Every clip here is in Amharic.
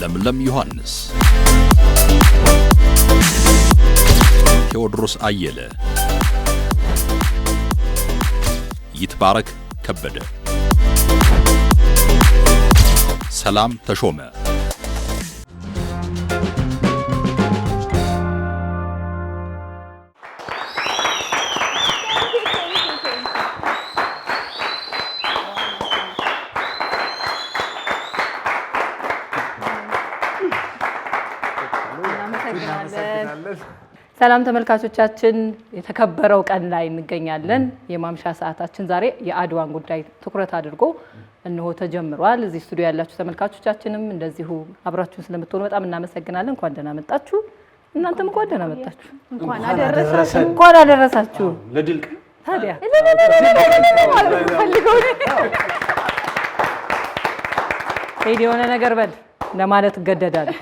ለምለም ዮሐንስ፣ ቴዎድሮስ አየለ፣ ይትባረክ ከበደ፣ ሰላም ተሾመ። ሰላም ተመልካቾቻችን፣ የተከበረው ቀን ላይ እንገኛለን። የማምሻ ሰዓታችን ዛሬ የአድዋን ጉዳይ ትኩረት አድርጎ እነሆ ተጀምሯል። እዚህ ስቱዲዮ ያላችሁ ተመልካቾቻችንም እንደዚሁ አብራችሁን ስለምትሆኑ በጣም እናመሰግናለን። እንኳን ደህና መጣችሁ። እናንተም እንኳን ደህና መጣችሁ። እንኳን አደረሳችሁ። እንኳን አደረሳችሁ ለድል ታዲያ ሄድ የሆነ ነገር በል ለማለት እገደዳለሁ።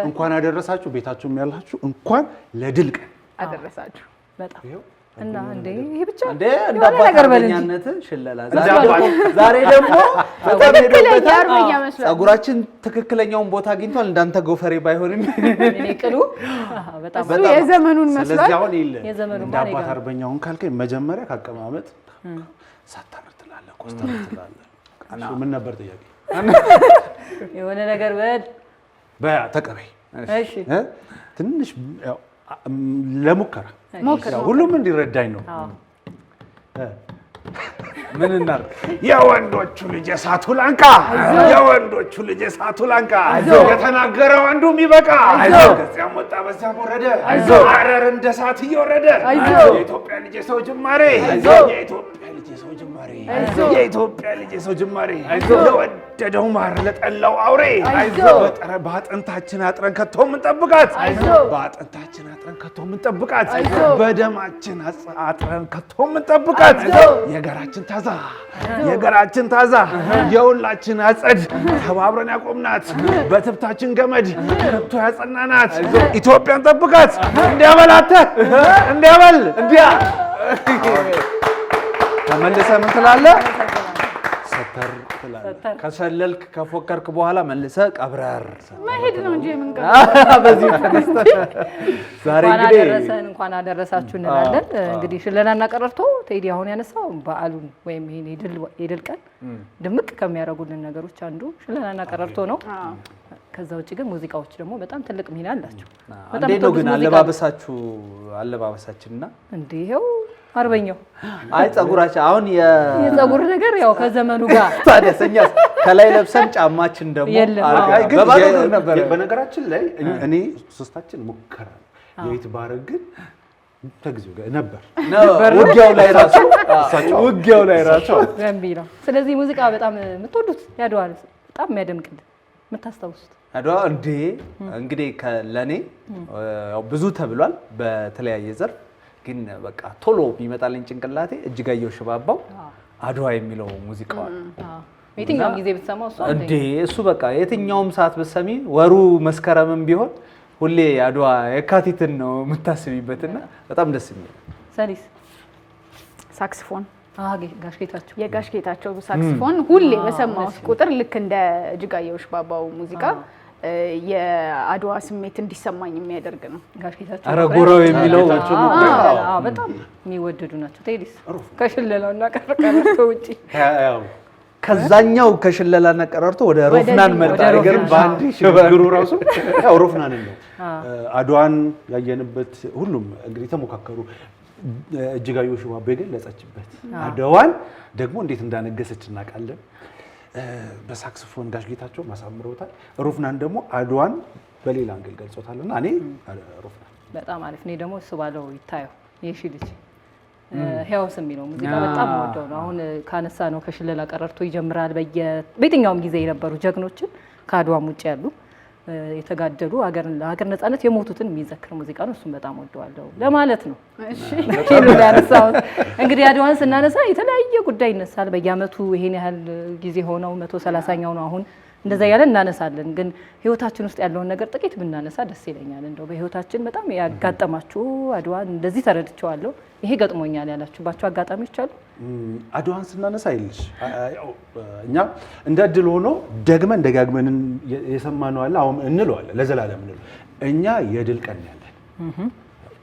እንኳን አደረሳችሁ። ቤታችሁም ያላችሁ እንኳን ለድል ቀን አደረሳችሁ። በጣም እና እንዴ ይሄ ብቻ እንደ አባታኛነት ሽለላ ዛሬ ደግሞ በጣም ሄዶበታል። ጸጉራችን ትክክለኛውን ቦታ አግኝቷል። እንዳንተ ጎፈሬ ባይሆንም እኔ ቅሉ በጣም የዘመኑን መስሏል። ስለዚህ አሁን ይል የዘመኑን እንደ አባት አርበኛውን ካልከኝ መጀመሪያ ካቀማመጥ ሳታነር ትላለህ፣ ኮስተር ትላለህ። ምን ነበር ጥያቄ? የሆነ ነገር በል ተቀበይ። እሺ ትንሽ ያው ለሙከራ ሁሉም እንዲረዳኝ ነው። ምን እናር የወንዶቹ ልጅ እሳቱ ላንቃ፣ የወንዶቹ ልጅ እሳቱ ላንቃ፣ የተናገረው አንዱ የሚበቃ ከዚያም ወጣ በዚያም ወረደ፣ ሐረር እንደ እሳት እየወረደ የኢትዮጵያ ልጅ የሰው ጅማሬ፣ የኢትዮጵያ ልጅ የሰው ጅማሬ፣ የኢትዮጵያ ልጅ የሰው ጅማሬ፣ ለወደደው ማር ለጠላው አውሬ በአጥንታችን አጥረን ከቶ የምንጠብቃት፣ በአጥንታችን አጥረን ከቶ የምንጠብቃት፣ በደማችን አጥረን ከቶ የምንጠብቃት የገራችን ታዛ፣ የገራችን ታዛ፣ የሁላችን አጸድ ተባብረን ያቆምናት፣ በትብታችን ገመድ ከቶ ያጸናናት ኢትዮጵያን ጠብቃት። እንዲያበላተ እንዲያበል እንዲያ ተመልሰህ ምን ትላለህ? ሰተር ትላለህ። ከሰለልክ ከፎከርክ በኋላ መልሰህ ቀብረር መሄድ ነው እንጂ ምን በዚህ ተነስተህ ዛሬ እንግዲህ እንኳን አደረሳችሁ እንላለን። እንግዲህ ሽለላና ቀረርቶ ቴዲ አሁን ያነሳው በዓሉን ወይም ይሄን የድል ቀን ድምቅ ከሚያደርጉልን ነገሮች አንዱ ሽለላና ቀረርቶ ነው። ከዛ ውጪ ግን ሙዚቃዎች ደግሞ በጣም ትልቅ ሚና አላቸው። በጣም ነው ግን አለባበሳችንና እንዴው አርበኛው አይ ጸጉራችን አሁን የጸጉር ነገር ያው ከዘመኑ ጋር ታዲያ ሰኛስ ከላይ ለብሰን ጫማችን ደግሞ አርጋይ ግን በባዶ ነበር። በነገራችን ላይ እኔ ሶስታችን ሙከራ ይትባረክ ግን ተግዚው ጋር ነበር ውጊያው ላይ ራሱ ገንቢ ነው። ስለዚህ ሙዚቃ በጣም የምትወዱት ያድዋል በጣም የሚያደምቅል የምታስታውሱት አድዋ እንዴ እንግዲህ ለኔ ያው ብዙ ተብሏል በተለያየ ዘርፍ ግን በቃ ቶሎ ቢመጣልኝ ጭንቅላቴ እጅጋየሁ ሽባባው አድዋ የሚለው ሙዚቃው የትኛውም ጊዜ ብትሰማው እንዴ እሱ በቃ የትኛውም ሰዓት ብትሰሚ ወሩ መስከረምም ቢሆን ሁሌ አድዋ የካቲትን ነው የምታስቢበትና በጣም ደስ የሚል ሰሊስ ሳክስፎን ጋሽ ጌታቸው የጋሽ ጌታቸው ሳክስፎን ሁሌ በሰማሁት ቁጥር ልክ እንደ እጅጋየሁ ሽባባው ሙዚቃ የአድዋ ስሜት እንዲሰማኝ የሚያደርግ ነው። ጋሽ ጌታቸው አረጎራው የሚለው በጣም የሚወደዱ ናቸው። ቴዲስ ከሽለላውና ቀረርቶ ውጪ ከዛኛው ከሽለላና ቀረርቶ ወደ ሮፍናን መጣ። ነገር ባንዲ ሽግሩ ራሱ ያው ሮፍናን ነው። አድዋን ያየንበት ሁሉም እንግዲህ ተሞካከሩ። እጅጋየሁ ሽባባው የገለጸችበት አድዋን ደግሞ እንዴት እንዳነገሰች እናውቃለን። በሳክስፎን ጋሽ ጌታቸው ማሳምረውታል። ሮፍናን ደግሞ አድዋን በሌላ አንግል ገልጾታልና እኔ ሮፍናን በጣም አሪፍ ነው። ደግሞ እሱ ባለው ይታየው የሺ ልጅ ህያውስ የሚለው ሙዚቃ በጣም ወደው ነው። አሁን ካነሳ ነው ከሽለላ ቀረርቶ ይጀምራል። በየትኛውም ጊዜ የነበሩ ጀግኖችን ከአድዋም ውጭ ያሉ የተጋደሉ ሀገር ነፃነት የሞቱትን የሚዘክር ሙዚቃ ነው። እሱም በጣም ወደዋለሁ ለማለት ነው። እሺ እንግዲህ አድዋን ስናነሳ የተለያየ ጉዳይ ይነሳል። በየአመቱ ይሄን ያህል ጊዜ ሆነው 130ኛው ነው አሁን እንደዛ ያለ እናነሳለን። ግን ህይወታችን ውስጥ ያለውን ነገር ጥቂት ብናነሳ ደስ ይለኛል። እንደው በህይወታችን በጣም ያጋጠማችሁ አድዋ እንደዚህ ተረድቼዋለሁ ይሄ ገጥሞኛል ያላችሁባችሁ አጋጣሚዎች አሉ? አድዋን ስናነሳ ይልሽ እኛ እንደ እድል ሆኖ ደግመን ደጋግመን የሰማነው አለ አሁን እንለዋለን ለዘላለም እንለው እኛ የድል ቀን ያለን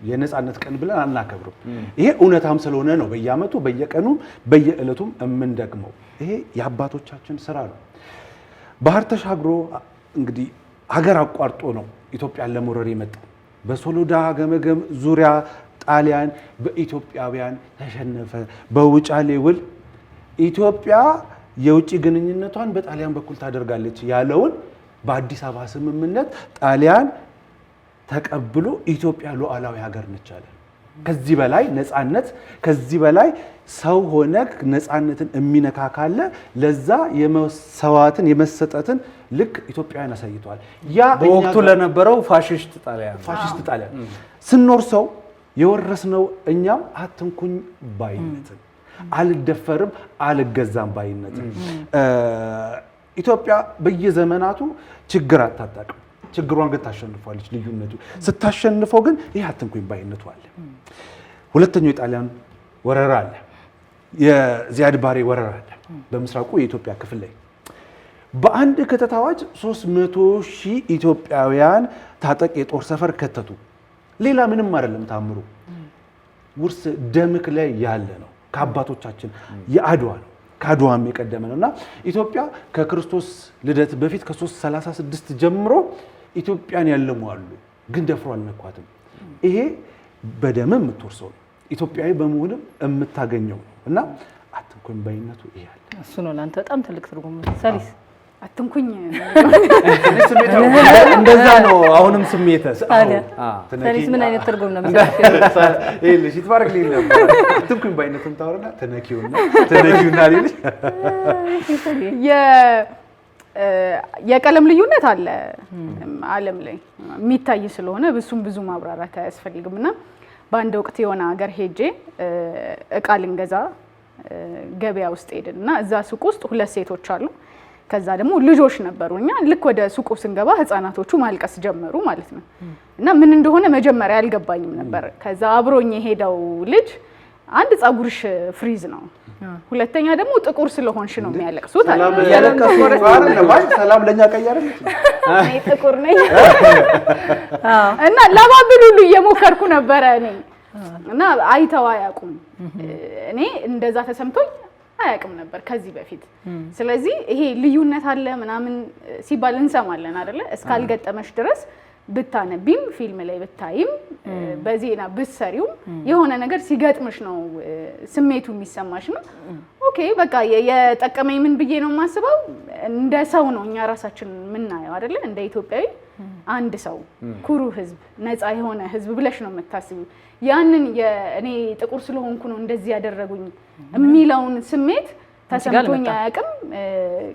የነጻነት ቀን ብለን አናከብረው። ይሄ እውነታም ስለሆነ ነው በየአመቱ በየቀኑም በየዕለቱም የምንደግመው። ይሄ የአባቶቻችን ስራ ነው። ባህር ተሻግሮ እንግዲህ ሀገር አቋርጦ ነው ኢትዮጵያን ለመውረር የመጣው። በሶሎዳ ገመገም ዙሪያ ጣሊያን በኢትዮጵያውያን ተሸነፈ። በውጫሌ ውል ኢትዮጵያ የውጭ ግንኙነቷን በጣሊያን በኩል ታደርጋለች ያለውን በአዲስ አበባ ስምምነት ጣሊያን ተቀብሎ ኢትዮጵያ ሉዓላዊ ሀገር ነች አለ። ከዚህ በላይ ነፃነት ከዚህ በላይ ሰው ሆነ ነፃነትን የሚነካ ካለ ለዛ የመሰዋትን የመሰጠትን ልክ ኢትዮጵያውያን አሳይተዋል። ያ በወቅቱ ለነበረው ፋሽስት ጣሊያን ስንኖር ሰው የወረስነው እኛም አትንኩኝ ባይነትን አልደፈርም አልገዛም ባይነትን ኢትዮጵያ በየዘመናቱ ችግር አታጣቅም። ችግሯን ግን ታሸንፋለች። ልዩነቱ ስታሸንፈው ግን ይህ አትንኩኝ ባይነቱ አለ። ሁለተኛው የጣሊያን ወረራ አለ። የዚያድ ባሬ ወረራ አለ በምስራቁ የኢትዮጵያ ክፍል ላይ በአንድ ክተት አዋጅ 300,000 ኢትዮጵያውያን ታጠቅ የጦር ሰፈር ከተቱ። ሌላ ምንም አይደለም ታምሩ ውርስ ደምክ ላይ ያለ ነው። ከአባቶቻችን የአድዋ ነው። ከአድዋም የቀደመ ነውና ኢትዮጵያ ከክርስቶስ ልደት በፊት ከ336 ጀምሮ ኢትዮጵያን ያለሙ አሉ፣ ግን ደፍሮ አልነኳትም። ይሄ በደምም የምትወርሰው ነው። ኢትዮጵያዊ በመሆንም የምታገኘው ነው እና አትንኩኝ ባይነቱ ይሄ አለ። እሱ ነው ለአንተ በጣም ትልቅ ትርጉም። ሰሊስ አትንኩኝ እንደዛ ነው። አሁንም ስሜተ ሰሊስ ምን አይነት ትርጉም ነው? ይልሽ ይትባረክ ልኝ ነበር። አትንኩኝ ባይነቱን ታወራና ተነኪውና ልልሽ የቀለም ልዩነት አለ ዓለም ላይ የሚታይ ስለሆነ ብሱም ብዙ ማብራራት አያስፈልግምና በአንድ ወቅት የሆነ ሀገር ሄጄ እቃ ልንገዛ ገበያ ውስጥ ሄድንና እዛ ሱቅ ውስጥ ሁለት ሴቶች አሉ። ከዛ ደግሞ ልጆች ነበሩኛ። ልክ ወደ ሱቁ ስንገባ ህፃናቶቹ ማልቀስ ጀመሩ ማለት ነው። እና ምን እንደሆነ መጀመሪያ አልገባኝም ነበር። ከዛ አብሮኝ የሄደው ልጅ አንድ ጸጉርሽ ፍሪዝ ነው፣ ሁለተኛ ደግሞ ጥቁር ስለሆንሽ ነው የሚያለቅሱት አለ። ሰላም ለኛ ቀያረች እኔ ጥቁር ነኝ እና ለባብል ሁሉ እየሞከርኩ ነበረ እኔ እና አይተው አያውቁም። እኔ እንደዛ ተሰምቶኝ አያውቅም ነበር ከዚህ በፊት። ስለዚህ ይሄ ልዩነት አለ ምናምን ሲባል እንሰማለን አይደለ? እስካልገጠመሽ ድረስ ብታነቢም ፊልም ላይ ብታይም በዜና ብትሰሪውም የሆነ ነገር ሲገጥምሽ ነው ስሜቱ የሚሰማሽ ነው። ኦኬ በቃ የጠቀመኝ ምን ብዬ ነው የማስበው? እንደ ሰው ነው እኛ ራሳችን የምናየው አይደለ? እንደ ኢትዮጵያዊ አንድ ሰው ኩሩ ህዝብ፣ ነፃ የሆነ ህዝብ ብለሽ ነው የምታስቢው። ያንን እኔ ጥቁር ስለሆንኩ ነው እንደዚህ ያደረጉኝ የሚለውን ስሜት ተሰምቶኝ አያውቅም።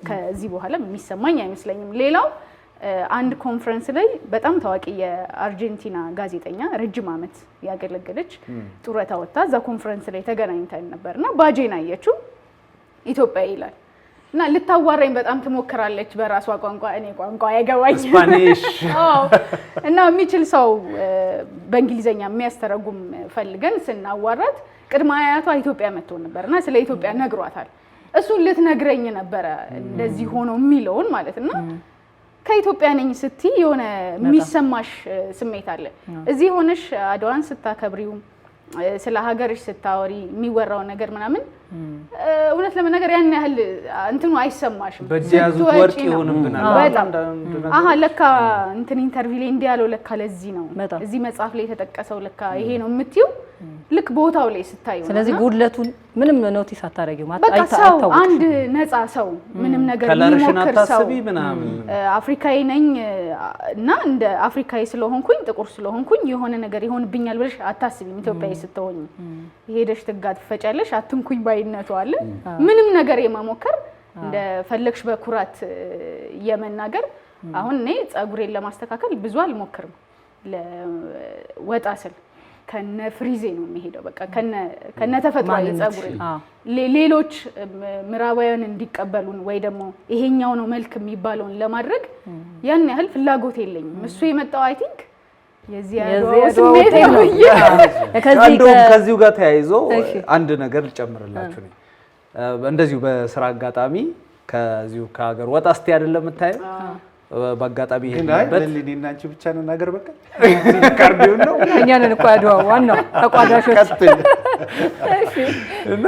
ከዚህ በኋላ የሚሰማኝ አይመስለኝም። ሌላው አንድ ኮንፈረንስ ላይ በጣም ታዋቂ የአርጀንቲና ጋዜጠኛ ረጅም ዓመት ያገለገለች ጡረታ ወጣ እዛ ኮንፈረንስ ላይ ተገናኝተን ነበርና ባጄን አየችው ኢትዮጵያ ይላል እና ልታዋራኝ በጣም ትሞክራለች በራሷ ቋንቋ። እኔ ቋንቋ አይገባኝ ስፓኒሽ እና የሚችል ሰው በእንግሊዘኛ የሚያስተረጉም ፈልገን ስናዋራት ቅድመ አያቷ ኢትዮጵያ መጥቶ ነበርና ስለ ኢትዮጵያ ነግሯታል። እሱን ልትነግረኝ ነበረ እንደዚህ ሆኖ የሚለውን ማለትና ከኢትዮጵያ ነኝ ስትይ የሆነ የሚሰማሽ ስሜት አለ። እዚህ ሆነሽ አድዋን ስታከብሪው ስለ ሀገርሽ ስታወሪ የሚወራው ነገር ምናምን እውነት ለመናገር ያን ያህል እንትኑ አይሰማሽም። በዚያዙት ወርቅ ይሆንብናል። በጣም ለካ እንትን ኢንተርቪው ላይ እንዲያለው ለካ ለዚህ ነው እዚህ መጽሐፍ ላይ የተጠቀሰው ለካ ይሄ ነው የምትይው ልክ ቦታው ላይ ስታዩ። ስለዚህ ጉድለቱን ምንም ኖቲስ አታረጊው ማለት በቃ ሰው አንድ ነፃ ሰው ምንም ነገር የሚሞክር ሰው አፍሪካዊ ነኝ እና እንደ አፍሪካዊ ስለሆንኩኝ ጥቁር ስለሆንኩኝ የሆነ ነገር ይሆንብኛል ብለሽ አታስቢም። ኢትዮጵያዊ ስትሆኚ ሄደሽ ትጋፈጫለሽ። አትንኩኝ ባይነቱ አለ ምንም ነገር የመሞከር እንደ ፈለግሽ በኩራት የመናገር። አሁን እኔ ጸጉሬን ለማስተካከል ብዙ አልሞክርም ለወጣ ስል ከነ ፍሪዜ ነው የሚሄደው በቃ ከነ ተፈጥሯዊ ጸጉር ሌሎች ምዕራባውያን እንዲቀበሉን ወይ ደግሞ ይሄኛው ነው መልክ የሚባለውን ለማድረግ ያን ያህል ፍላጎት የለኝም እሱ የመጣው አይ ቲንክ የዚህ ስሜት ነው ከዚሁ ጋር ተያይዞ አንድ ነገር ልጨምርላችሁ ነው እንደዚሁ በስራ አጋጣሚ ከዚሁ ከሀገር ወጣ እስቲ አይደለም የምታየው በአጋጣሚ ይሄንበት ለኔና አንቺ ብቻ ነው ነገር በቃ ካርዲው ነው እኛ ነን እኮ ያድዋው ዋናው ተቋዳሾች እሺ እና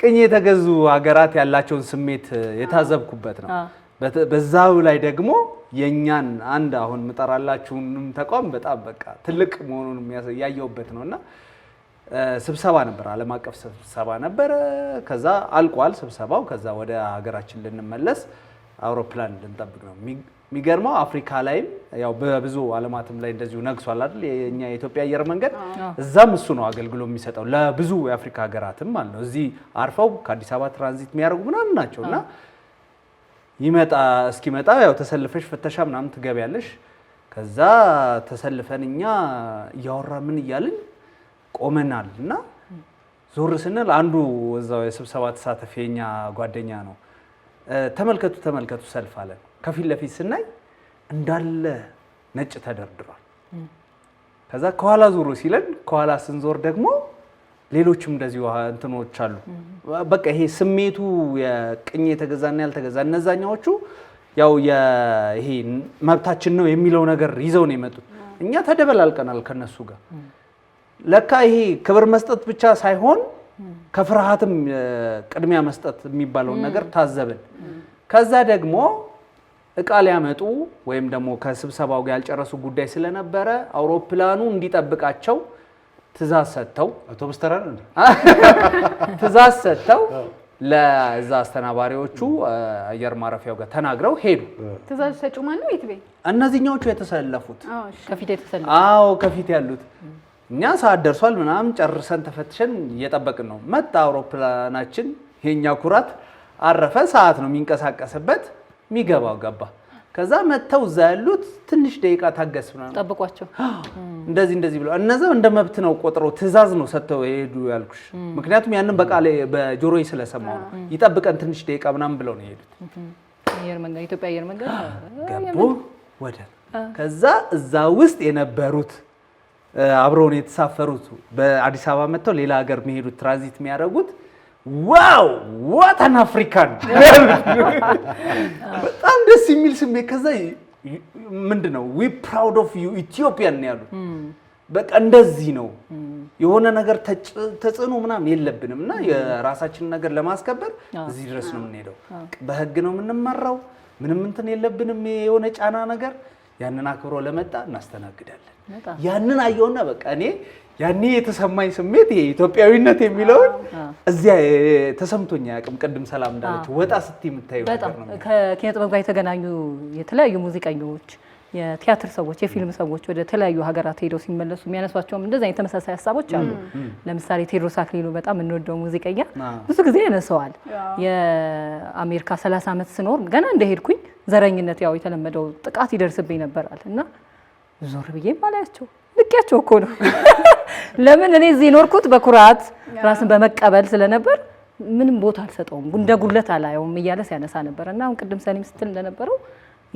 ቅኝ የተገዙ ሀገራት ያላቸውን ስሜት የታዘብኩበት ነው በዛው ላይ ደግሞ የኛን አንድ አሁን መጠራላችሁንም ተቋም በጣም በቃ ትልቅ መሆኑን ያያየውበት ነውና ስብሰባ ነበር ዓለም አቀፍ ስብሰባ ነበር ከዛ አልቋል ስብሰባው ከዛ ወደ ሀገራችን ልንመለስ አውሮፕላን ልንጠብቅ ነው የሚገርመው አፍሪካ ላይም ያው በብዙ ዓለማትም ላይ እንደዚሁ ነግሷል አይደል የኛ የኢትዮጵያ አየር መንገድ እዛም እሱ ነው አገልግሎት የሚሰጠው ለብዙ የአፍሪካ ሀገራትም ማለት ነው እዚህ አርፈው ከአዲስ አበባ ትራንዚት የሚያደርጉ ምናምን ናቸውና እስኪመጣ ያው ተሰልፈሽ ፍተሻ ምናምን ትገቢያለሽ ከዛ ተሰልፈንኛ እያወራ ምን እያልን ቆመናልና ዞር ስንል አንዱ እዛው የስብሰባ ተሳታፊኛ ጓደኛ ነው ተመልከቱ ሰልፍ አለን ከፊት ለፊት ስናይ እንዳለ ነጭ ተደርድሯል ከዛ ከኋላ ዞሮ ሲለን ከኋላ ስንዞር ደግሞ ሌሎችም እንደዚሁ እንትኖች አሉ በቃ ይሄ ስሜቱ የቅኝ የተገዛና ያልተገዛ እነዛኛዎቹ ያው ይሄ መብታችን ነው የሚለው ነገር ይዘው ነው የመጡት እኛ ተደበላልቀናል ከነሱ ጋር ለካ ይሄ ክብር መስጠት ብቻ ሳይሆን ከፍርሃትም ቅድሚያ መስጠት የሚባለው ነገር ታዘብን ከዛ ደግሞ እቃ ሊያመጡ ወይም ደግሞ ከስብሰባው ጋር ያልጨረሱ ጉዳይ ስለነበረ አውሮፕላኑ እንዲጠብቃቸው ትእዛዝ ሰጥተው አውቶቡስ ተራ ነው ትእዛዝ ሰጥተው ለዛ አስተናባሪዎቹ አየር ማረፊያው ጋር ተናግረው ሄዱ ትእዛዝ ሰጩ ማን ነው ይትቤ እነዚህኞቹ የተሰለፉት ከፊት የተሰለፉት ከፊት ያሉት እኛ ሰዓት ደርሷል ምናምን ጨርሰን ተፈትሸን እየጠበቅን ነው መጣ አውሮፕላናችን የኛ ኩራት አረፈ ሰዓት ነው የሚንቀሳቀስበት የሚገባው ገባ ከዛ መተው እዛ ያሉት ትንሽ ደቂቃ ታገስ ምናምን ጠብቋቸው እንደዚህ ብለው እነዛው እንደ መብት ነው ቆጥረው ትእዛዝ ነው ሰጥተው ሄዱ ያልኩሽ ምክንያቱም ያንን በቃ በጆሮዬ ስለሰማው ነው ይጠብቀን ትንሽ ደቂቃ ምናምን ብለው ነው የሄዱት አየር መንገድ ኢትዮጵያ አየር መንገድ ገቡ ወደ ከዛ እዛ ውስጥ የነበሩት አብረውን የተሳፈሩት በአዲስ አበባ መተው ሌላ ሀገር የሚሄዱት ትራንዚት የሚያደርጉት ዋው what an African በጣም ደስ የሚል ስሜት ከዛ ምንድነው we proud of you Ethiopian ያሉት በቃ እንደዚህ ነው የሆነ ነገር ተጽዕኖ ምናምን የለብንምና የራሳችንን ነገር ለማስከበር እዚህ ድረስ ነው የምንሄደው በህግ ነው የምንመራው ምንም እንትን የለብንም የሆነ ጫና ነገር ያንን አክብሮ ለመጣ እናስተናግዳለን ያንን አየውና በቃ እኔ ያኔ የተሰማኝ ስሜት የኢትዮጵያዊነት የሚለው እዚያ ተሰምቶኛ ያቅም ቀድም ሰላም እንዳለች ወጣ ስቲ የምታዩ ነገር ነው ከኪነ ጥበብ ጋር የተገናኙ የተለያዩ ሙዚቀኞች የቲያትር ሰዎች የፊልም ሰዎች ወደ ተለያዩ ሀገራት ሄደው ሲመለሱ የሚያነሷቸውም እንደዛ የተመሳሳይ ሐሳቦች አሉ ለምሳሌ ቴዎድሮስ አክሊሉ በጣም እንወደው ሙዚቀኛ ብዙ ጊዜ ያነሳዋል የአሜሪካ 30 ዓመት ስኖር ገና እንደሄድኩኝ ዘረኝነት ያው የተለመደው ጥቃት ይደርስብኝ ነበራል እና ዞር ብዬ ማላያቸው ልቂያቸው እኮ ነው ለምን እኔ እዚህ ኖርኩት በኩራት ራስን በመቀበል ስለነበር ምንም ቦታ አልሰጠውም እንደ ጉለት አላየውም እያለ ሲያነሳ ነበርና አሁን ቅድም ሰኒም ስትል እንደነበረው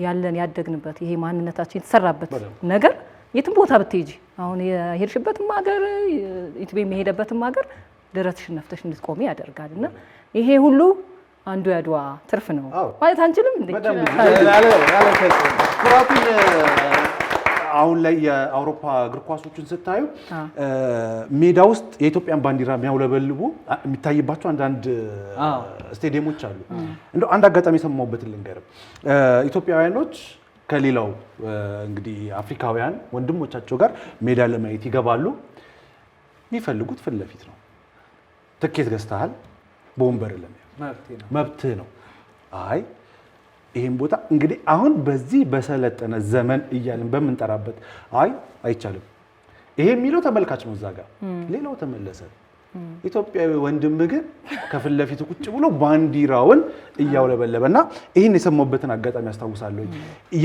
ያለን ያደግንበት ይሄ ማንነታችን የተሰራበት ነገር የትም ቦታ ብትሄጂ አሁን የሄድሽበትም ሀገር ኢትዮጵያ የሚሄደበትም ሀገር ደረትሽን ነፍተሽ እንድትቆሚ ያደርጋልና ይሄ ሁሉ አንዱ ያድዋ ትርፍ ነው ማለት አንችልም እንዴ ኩራቱን አሁን ላይ የአውሮፓ እግር ኳሶችን ስታዩ ሜዳ ውስጥ የኢትዮጵያን ባንዲራ የሚያውለበልቡ የሚታይባቸው አንዳንድ ስቴዲየሞች አሉ እንደው አንድ አጋጣሚ የሰማሁበትን ልንገርም ኢትዮጵያውያኖች ከሌላው እንግዲህ አፍሪካውያን ወንድሞቻቸው ጋር ሜዳ ለማየት ይገባሉ የሚፈልጉት ፊት ለፊት ነው ትኬት ገዝተሃል በወንበር ለማየት መብትህ ነው አይ ይሄን ቦታ እንግዲህ አሁን በዚህ በሰለጠነ ዘመን እያልን በመንጠራበት አይ አይቻልም ይሄ የሚለው ተመልካች ነው እዛ ጋር ሌላው ተመለሰ ኢትዮጵያዊ ወንድም ግን ከፊት ለፊት ቁጭ ብሎ ባንዲራውን እያውለበለበና ይሄን የሰማሁበትን አጋጣሚ አስታውሳለሁ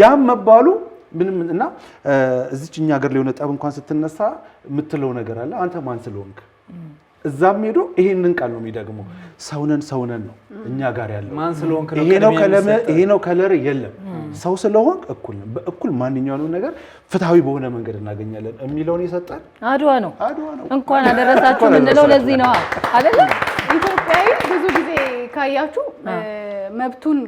ያም መባሉ ምንም እና እዚች እኛ ሀገር ላይ ሆነ ጠብ እንኳን ስትነሳ የምትለው ነገር አለ። አንተ ማን ስለሆንክ እዛም ሄዶ ይሄንን ቃል ነው የሚደግመው። ሰውነን ነው እኛ ጋር ያለው ማን ስለሆንክ ነው ይሄ ነው ከለር የለም። ሰው ስለሆንክ እኩል ነው። በእኩል ማንኛውንም ነገር ፍትሃዊ በሆነ መንገድ እናገኛለን የሚለውን የሰጠን አድዋ ነው። እንኳን አደረሳችሁ የምንለው ለዚህ ነው አይደለ? ኢትዮጵያዊ ብዙ ጊዜ ካያችሁ መብቱን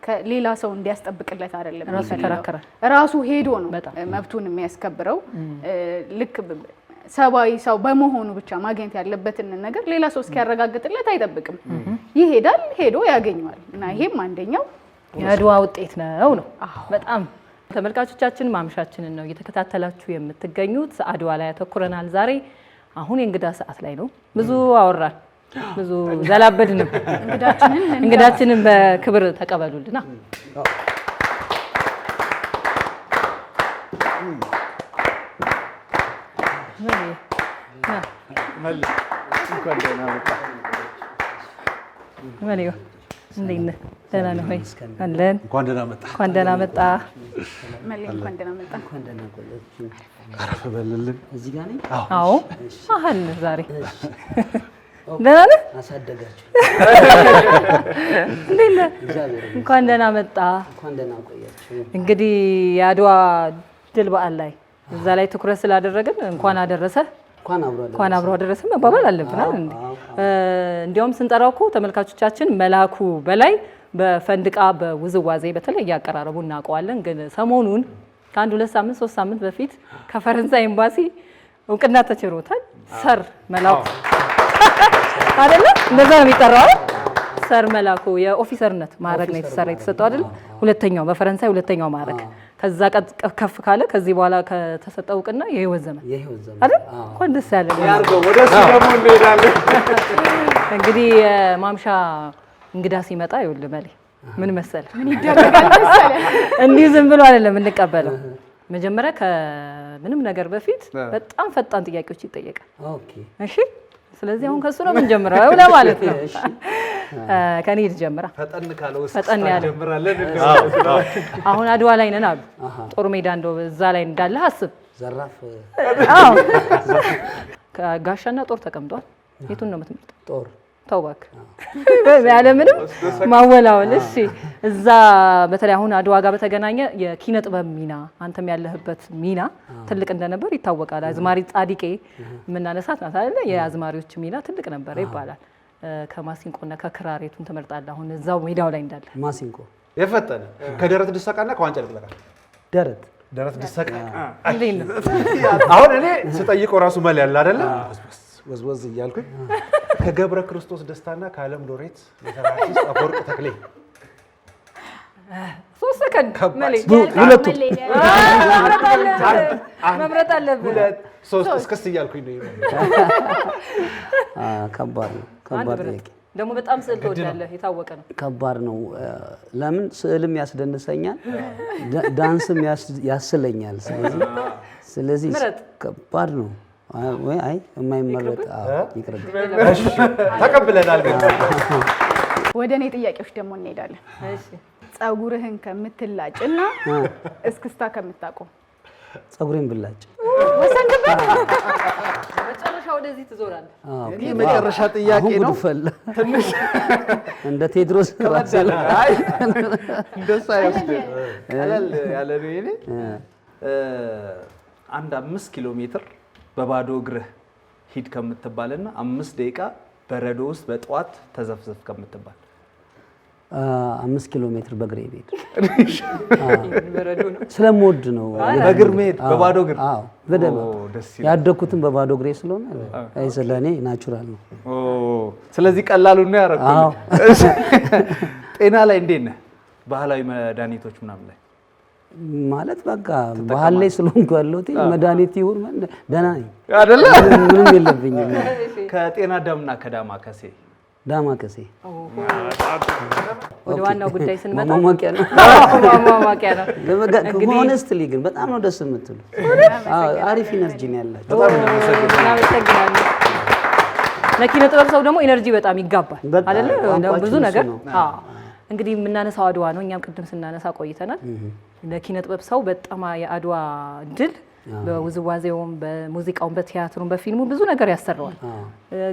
ከሌላ ሰው እንዲያስጠብቅለት አይደለም ይከራከራል። ራሱ ሄዶ ነው መብቱን የሚያስከብረው። ልክ ሰባዊ ሰው በመሆኑ ብቻ ማግኘት ያለበትን ነገር ሌላ ሰው እስኪያረጋግጥለት አይጠብቅም። ይሄዳል፣ ሄዶ ያገኘዋል። እና ይሄም አንደኛው የአድዋ ውጤት ነው። በጣም ተመልካቾቻችን ማምሻችንን ነው እየተከታተላችሁ የምትገኙት። አድዋ ላይ ያተኩረናል ዛሬ። አሁን የእንግዳ ሰዓት ላይ ነው። ብዙ አወራን፣ ብዙ ዘላበድንም። እንግዳችንን በክብር ተቀበሉልና እንዴት ነህ? ደህና ነህ ወይ? አለን። እንኳን ደህና መጣ። እንኳን ደህና መጣ። እንኳን ደህና መጣ። አረፍ በልልን። እዚህ ጋር ነኝ። አዎ አህል ዛሬ ደህና ነህ? አሳደጋችሁ። እንዴት ነህ? እንኳን ደህና መጣ። እንኳን ደህና ቆያችሁ። እንግዲህ የአድዋ ድል በዓል ላይ እዛ ላይ ትኩረት ስላደረግን እንኳን አደረሰ እንኳን አብሮ አደረሰ መባባል አለብን አይደል? እንዲያውም ስንጠራው እኮ ተመልካቾቻችን መላኩ በላይ በፈንድቃ በውዝዋዜ በተለይ ያቀራረቡ እናውቀዋለን። ግን ሰሞኑን ከአንድ 2 ሳምንት 3 ሳምንት በፊት ከፈረንሳይ ኤምባሲ እውቅና ተችሮታል። ሰር መላኩ አይደለ? እንደዛ ነው የሚጠራው። ሰር መላኩ የኦፊሰርነት ማዕረግ ነው የተሰጠው አይደል? ሁለተኛው በፈረንሳይ ሁለተኛው ማዕረግ ከዛ ከፍ ካለ ከዚህ በኋላ ከተሰጠው እውቅና የህይወት ዘመን አይደል? እንኳን ደስ ያለ ያርገው። ወደሱ ደግሞ እንሄዳለን። እንግዲህ ማምሻ እንግዳ ሲመጣ ይኸውልህ መሌ ምን መሰለህ ምን ይደረጋል መሰለህ? እንዲህ ዝም ብሎ አይደለም እንቀበለው። መጀመሪያ ከምንም ነገር በፊት በጣም ፈጣን ጥያቄዎች ይጠየቃል። ኦኬ እሺ። ስለዚህ አሁን ከሱ ነው የምንጀምረው ለማለት ነው። ከኔ ልጀምራ። ፈጠን ካለው ፈጠን ያለ ጀምራለን። አሁን አድዋ ላይ ነን አሉ። ጦር ሜዳ እንደው እዛ ላይ እንዳለ አስብ። ዘራፍ አዎ ጋሻና ጦር ተቀምጧል። የቱን ነው የምትመርጠው? ጦር ተው እባክህ ያለ ምንም ማወላወል። እሺ እዛ በተለይ አሁን አድዋ ጋር በተገናኘ የኪነ ጥበብ ሚና አንተም ያለህበት ሚና ትልቅ እንደነበር ይታወቃል። አዝማሪ ጻዲቄ የምናነሳት ናት አይደለ? የአዝማሪዎች ሚና ትልቅ ነበር ይባላል። ከማሲንቆና ከክራር የቱን ትመርጣለህ? አሁን እዛው ሜዳው ላይ እንዳለ ማሲንቆ የፈጠነ ከደረት ድሰቃና ከዋንጫ ልጥለቃ ደረት ድሰቃ። አሁን እኔ ስጠይቀው ራሱ መል ያለ አይደለ? ወዝወዝ እያልኩኝ ከገብረ ክርስቶስ ደስታና ከዓለም ሎሬት የተራኪስ አፈወርቅ ተክሌ 3 ሰከንድ መሌ ሁለቱ መምረጥ አለብን። 2 3 እስከስ እያልኩኝ ነው። ከባድ ነው። ከባድ ጥያቄ ደግሞ በጣም ስዕል ትወዳለህ፣ የታወቀ ነው። ከባድ ነው። ለምን ስዕልም ያስደንሰኛል፣ ዳንስም ያስለኛል። ስለዚህ ከባድ ነው። አይ የማይመረጥ ይቅርብ። እሺ ተቀብለናል። ግን ወደ እኔ ጥያቄዎች ደግሞ እንሄዳለን። እሺ ፀጉርህን ከምትላጭና እስክስታ ከምታቆም ፀጉሬን ብላጭ ወሰንክበት። መጨረሻ ወደዚህ ትዞራለህ። ይሄ መጨረሻ ጥያቄ ነው። ትንሽ እንደ ቴድሮስ ራስል አይ እንደዛ አይወስድ ቀለል ያለ ነው። እኔ 5 ኪሎ ሜትር በባዶ እግርህ ሂድ ከምትባልና 5 ደቂቃ በረዶ ውስጥ በጠዋት ተዘፍዘፍ ከምትባል 5 ኪሎ ሜትር በእግሬ ብሄድ በረዶ ነው ስለምወድ ነው። በእግር መሄድ በባዶ እግር? አዎ በደንብ ያደኩትን በባዶ እግሬ ስለሆነ አይ ስለኔ ናቹራል ነው። ስለዚህ ቀላሉ ነው ያደረኩት። ጤና ላይ እንዴት ነህ? ባህላዊ መድኃኒቶች ምናምን ላይ ማለት በቃ ባህል ላይ ስለሆንኩ ያለሁት መድኃኒት ይሁን ደህና ነኝ አይደለ? ምንም የለብኝም። ከጤና ዳምና ከዳማ ከሴ ዳማ ከሴ ወደ ዋናው ጉዳይ ስንመጣ ማማቂያ ነው። ማማቂያ ነው። ሆነስትሊ ግን በጣም ነው ደስ የምትሉት። አሪፍ ኢነርጂ ነው ያላችሁ። በጣም እናመሰግናለን። ለኪነ ጥበብ ሰው ደግሞ ኢነርጂ በጣም ይጋባል አይደለ? ብዙ ነገር እንግዲህ የምናነሳው አድዋ ነው። እኛም ቅድም ስናነሳ ቆይተናል። ለኪነ ጥበብ ሰው በጣም የአድዋ ድል በውዝዋዜውም በሙዚቃውም በቲያትሩም በፊልሙ ብዙ ነገር ያሰራዋል።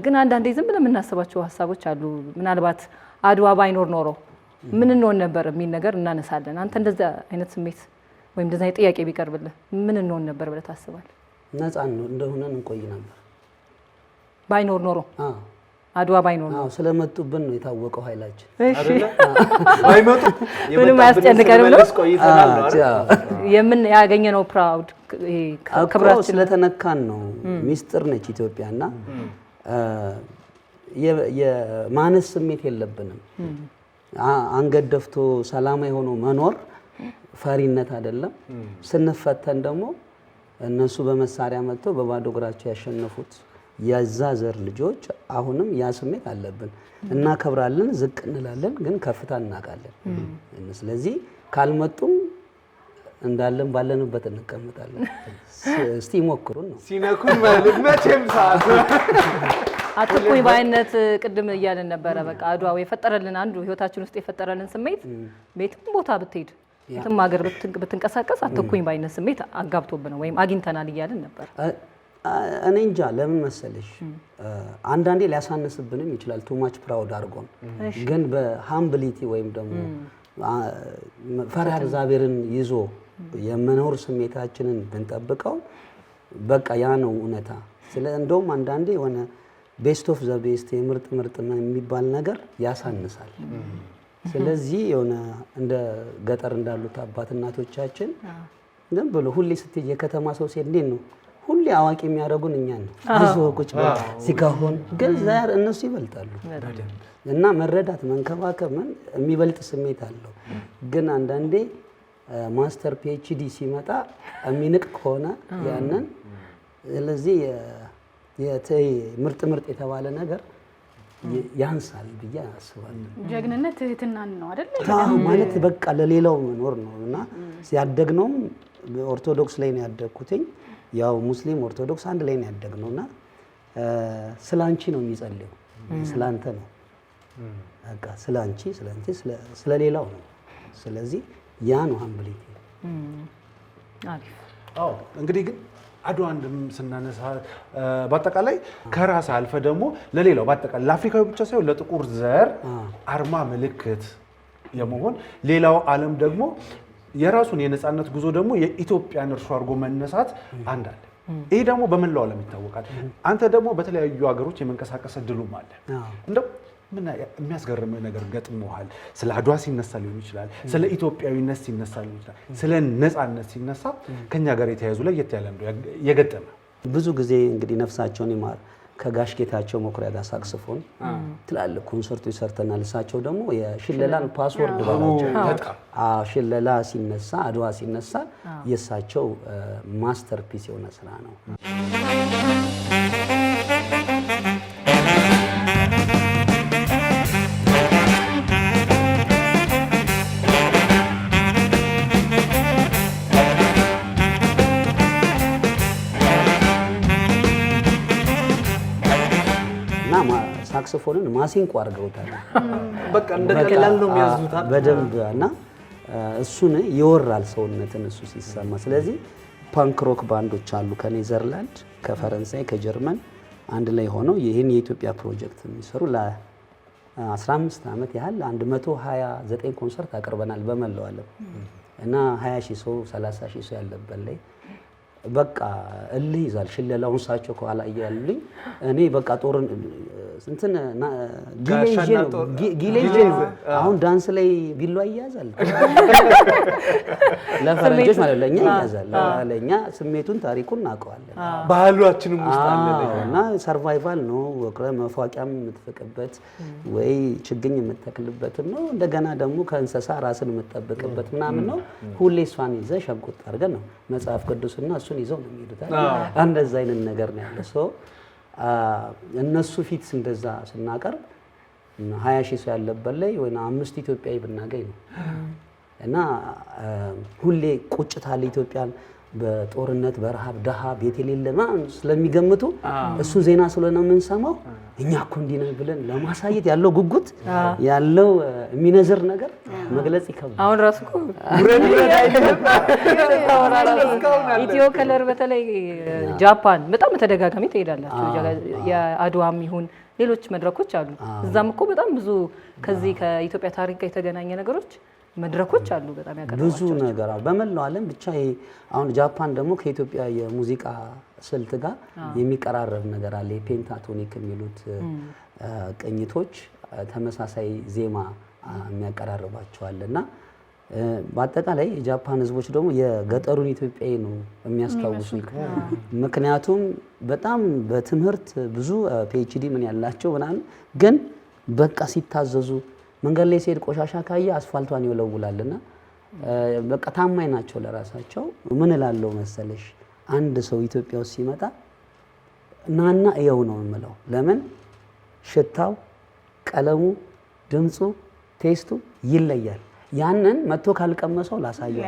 ግን አንዳንዴ ዝም ብለን የምናስባቸው ሀሳቦች አሉ። ምናልባት አድዋ ባይኖር ኖሮ ምን እንሆን ነበር የሚል ነገር እናነሳለን። አንተ እንደዛ አይነት ስሜት ወይም እንደዛ አይነት ጥያቄ ቢቀርብልህ ምን እንሆን ነበር ብለህ ታስባለህ? ነፃ እንደሆነ እንቆይ ነበር ባይኖር ኖሮ። አድዋ ባይኖር ነው ስለመጡብን ነው የታወቀው ኃይላችን አይደለ? ባይመጡ ምንም አያስጨንቀንም ነው የምን ያገኘነው ፕራውድ ክብራችን ስለተነካን ነው። ሚስጥር ነች ኢትዮጵያና የማነስ ስሜት የለብንም። አንገት ደፍቶ ሰላማዊ ሆኖ መኖር ፈሪነት አይደለም። ስንፈተን ደግሞ እነሱ በመሳሪያ መጥተው በባዶ እግራቸው ያሸነፉት የዛ ዘር ልጆች አሁንም ያ ስሜት አለብን። እናከብራለን፣ ዝቅ እንላለን፣ ግን ከፍታ እናውቃለን። ስለዚህ ካልመጡም እንዳለን ባለንበት እንቀመጣለን። እስቲ ሞክሩን ነው ሲነኩን ማለት መቼም ሰዓት አጥቁኝ ባይነት ቅድም እያልን ነበረ። በቃ አድዋ የፈጠረልን አንዱ ህይወታችን ውስጥ የፈጠረልን ስሜት ቤትም ቦታ ብትሄድ የትም ሀገር ብትንቀሳቀስ አጥቁኝ ባይነት ስሜት አጋብቶብን ወይም አግኝተናል እያልን ነበር። እኔ እንጃ ለምን መሰለሽ አንዳንዴ ሊያሳንስብንም ይችላል። ቱ ማች ፕራውድ አድርጎን ግን በሃምብሊቲ ወይም ደግሞ ፈሪሃ እግዚአብሔርን ይዞ የመኖር ስሜታችንን ብንጠብቀው በቃ ያ ነው እውነታ። እንደውም አንዳንዴ የሆነ ቤስት ኦፍ ዘ ቤስት የምርጥ ምርጥ የሚባል ነገር ያሳንሳል። ስለዚህ የሆነ እንደ ገጠር እንዳሉት አባት እናቶቻችን ዝም ብሎ ሁሌ ስትይ የከተማ ሰው ሲሄድ እንዴት ነው ሁሌ አዋቂ የሚያደርጉን እኛን ነው። ብዙ ቁጭ ሲካሆን ግን ዛሬ እነሱ ይበልጣሉ እና መረዳት መንከባከብ የሚበልጥ ስሜት አለው። ግን አንዳንዴ ማስተር ፒኤችዲ ሲመጣ የሚንቅ ከሆነ ያንን ስለዚህ ምርጥ ምርጥ የተባለ ነገር ያንሳል ብዬ አስባለሁ። ጀግንነት ትህትናን ነው አይደል? ማለት በቃ ለሌላው መኖር ነው እና ሲያደግነውም ኦርቶዶክስ ላይ ነው ያደግኩትኝ። ያው ሙስሊም ኦርቶዶክስ አንድ ላይ ነው ያደግነውና ስላንቺ ነው የሚጸልየው፣ ስላንተ ነው በቃ ስላንቺ ስለሌላው ነው። ስለዚህ ያ ነው ሃምብሊቲ። አሪፍ። አዎ እንግዲህ ግን አድዋንም ስናነሳ በአጠቃላይ ከራስ አልፈ ደግሞ ለሌላው በአጠቃላይ ለአፍሪካዊ ብቻ ሳይሆን ለጥቁር ዘር አርማ ምልክት የመሆን ሌላው ዓለም ደግሞ የራሱን የነጻነት ጉዞ ደግሞ የኢትዮጵያን እርሱ አድርጎ መነሳት አንድ አለ። ይሄ ደግሞ በመላው ዓለም ይታወቃል። አንተ ደግሞ በተለያዩ ሀገሮች የመንቀሳቀስ እድሉም አለ። እንደው ምን የሚያስገርም ነገር ገጥሞሃል? ስለ አድዋ ሲነሳ ሊሆን ይችላል፣ ስለ ኢትዮጵያዊነት ሲነሳ ሊሆን ይችላል፣ ስለ ነጻነት ሲነሳ ከኛ ጋር የተያያዙ ለየት ያለ ነው የገጠመ። ብዙ ጊዜ እንግዲህ ነፍሳቸውን ይማር ከጋሽ ጌታቸው መኩሪያ ጋር ሳክስፎን ትላልቅ ኮንሰርቶች ሰርተናል። እሳቸው ደግሞ የሽለላን ፓስወርድ ባላቸው ሽለላ ሲነሳ አድዋ ሲነሳ የእሳቸው ማስተርፒስ የሆነ ስራ ነው። ሳክስፎንን ማሲንቆ አድርገውታል። በቃ እንደቀላል ነው የሚያዙት በደንብ እና እሱን ይወራል ሰውነትን እሱ ሲሰማ። ስለዚህ ፓንክ ሮክ ባንዶች አሉ ከኔዘርላንድ፣ ከፈረንሳይ፣ ከጀርመን አንድ ላይ ሆነው ይህን የኢትዮጵያ ፕሮጀክት የሚሰሩ ለ15 ዓመት ያህል 129 ኮንሰርት አቅርበናል በመላው ዓለም እና 20 ሺህ ሰው 30 ሺህ ሰው ያለበት ላይ በቃ እልህ ይዛል። ሽለላውን ሳቸው ከኋላ እያሉኝ እኔ በቃ ጦርን እንትን ጊሌጅ ነው። አሁን ዳንስ ላይ ቢሏ ይያዛል ለፈረንጆች ማለት ለኛ ይያዛል። ለኛ ስሜቱን ታሪኩን እናውቀዋለን፣ ባህላችንም ውስጥ አለ እና ሰርቫይቫል ነው። ወቅረ መፋቂያም የምትፈቅበት ወይ ችግኝ የምትተክልበት ነው። እንደገና ደግሞ ከእንስሳ ራስን የምትጠብቅበት ምናምን ነው። ሁሌ እሷን ይዘህ ሸንቁጥ አድርገን ነው መጽሐፍ ቅዱስና እሱን ይዘው ነው የሚሄዱት። እንደዛ አይነት ነገር ነው ያለ ሰው እነሱ ፊት እንደዛ ስናቀርብ 20 ሺህ ሰው ያለበት ላይ ወይ 5 ኢትዮጵያዊ ብናገኝ ነው እና ሁሌ ቁጭት አለ ኢትዮጵያን በጦርነት በረሃብ ደሃ ቤት የሌለ ስለሚገምቱ እሱ ዜና ስለሆነ የምንሰማው እኛ እኮ እንዲህ ነን ብለን ለማሳየት ያለው ጉጉት ያለው የሚነዝር ነገር መግለጽ ይከብዳል። አሁን ራሱ እኮ ኢትዮ ከለር በተለይ ጃፓን በጣም ተደጋጋሚ ትሄዳላችሁ። የአድዋም ይሁን ሌሎች መድረኮች አሉ። እዛም እኮ በጣም ብዙ ከዚህ ከኢትዮጵያ ታሪክ ጋር የተገናኘ ነገሮች መድረኮች አሉ። በጣም ያቀርባቸው ብዙ ነገር በመላው ዓለም ብቻ አሁን ጃፓን ደግሞ ከኢትዮጵያ የሙዚቃ ስልት ጋር የሚቀራረብ ነገር አለ። የፔንታቶኒክ የሚሉት ቅኝቶች ተመሳሳይ ዜማ የሚያቀራርባቸዋል እና በአጠቃላይ የጃፓን ህዝቦች ደግሞ የገጠሩን ኢትዮጵያዊ ነው የሚያስታውሱኝ። ምክንያቱም በጣም በትምህርት ብዙ ፒኤችዲ ምን ያላቸው ምናምን ግን በቃ ሲታዘዙ መንገድ ላይ ሲሄድ ቆሻሻ ካየ አስፋልቷን ይወለውላልና በቃ ታማኝ ናቸው ለራሳቸው። ምን እላለሁ መሰለሽ አንድ ሰው ኢትዮጵያ ውስጥ ሲመጣ ናና እየው ነው የምለው። ለምን ሽታው፣ ቀለሙ፣ ድምፁ፣ ቴስቱ ይለያል። ያንን መጥቶ ካልቀመሰው ላሳየው